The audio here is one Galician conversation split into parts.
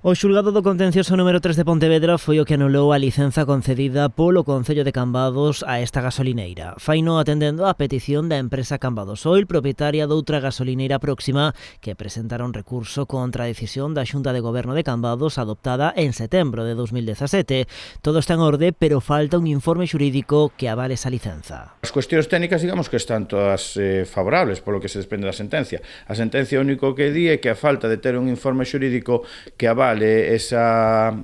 O xulgado do contencioso número 3 de Pontevedra foi o que anulou a licenza concedida polo Concello de Cambados a esta gasolineira. Faino atendendo á petición da empresa Cambados Oil, propietaria doutra gasolineira próxima, que presentara un recurso contra a decisión da Xunta de Goberno de Cambados adoptada en setembro de 2017. Todo está en orde, pero falta un informe xurídico que avale esa licenza. As cuestións técnicas, digamos que están todas favorables polo que se desprende da sentencia. A sentencia único que di é que a falta de ter un informe xurídico que avale esa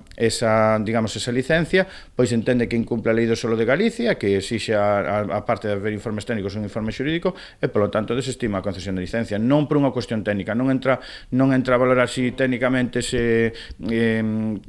licencia, pois entende que incumple a lei do solo de Galicia, que exixe a parte de haber informes técnicos un informe xurídico e, polo tanto, desestima a concesión de licencia. Non por unha cuestión técnica, non entra a valorar si técnicamente se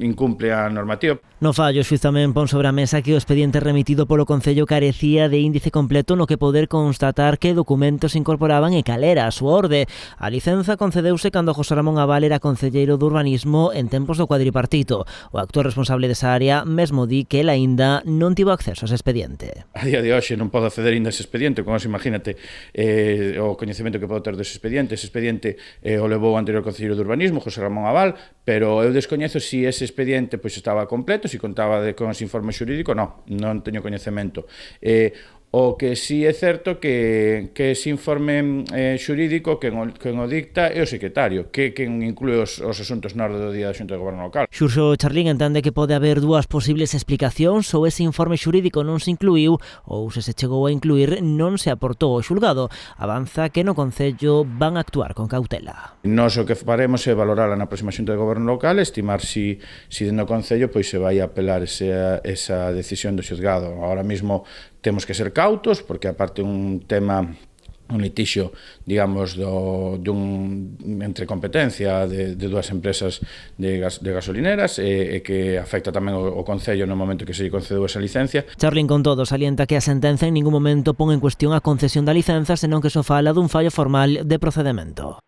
incumple a normativa. No fallo, o xuiz tamén pon sobre a mesa que o expediente remitido polo Concello carecía de índice completo no que poder constatar que documentos se incorporaban e cal era a súa orde. A licenza concedeuse cando José Ramón Abal era concelleiro do urbanismo en tempos do cuadripartito. O actual responsable desa área mesmo di que el aínda non tivo acceso a ese expediente. A día de hoxe non podo acceder aínda a ese expediente, como se imagínate o coñecemento que podo ter dese expediente. Ese expediente o levou o anterior concelleiro de urbanismo, José Ramón Abal, pero eu descoñezo si ese expediente pois estaba completo, si contaba con ese informe xurídico. Non teño coñecemento. O que sí é certo que ese informe xurídico quen o dicta é o secretario, quen inclúe os asuntos na orde do día da Xunta de Goberno local. Xurxo Charlín entende que pode haber dúas posibles explicacións: ou ese informe xurídico non se incluíu, ou se chegou a incluir non se aportou ao xulgado. Avanza que no Concello van a actuar con cautela. Nós o que faremos é valorala na próxima Xunta de Goberno local, estimar si dentro do Concello pois se vai a apelar esa decisión do xulgado. Ahora mismo temos que ser cautos, porque aparte un litixio, digamos, entre competencia de dúas empresas de gasolineras e que afecta tamén o Concello no momento que se lle concedeu esa licencia. Charlín, con todo, salienta que a sentenza en ningún momento pon en cuestión a concesión da licenza, senón que só fala dun fallo formal de procedemento.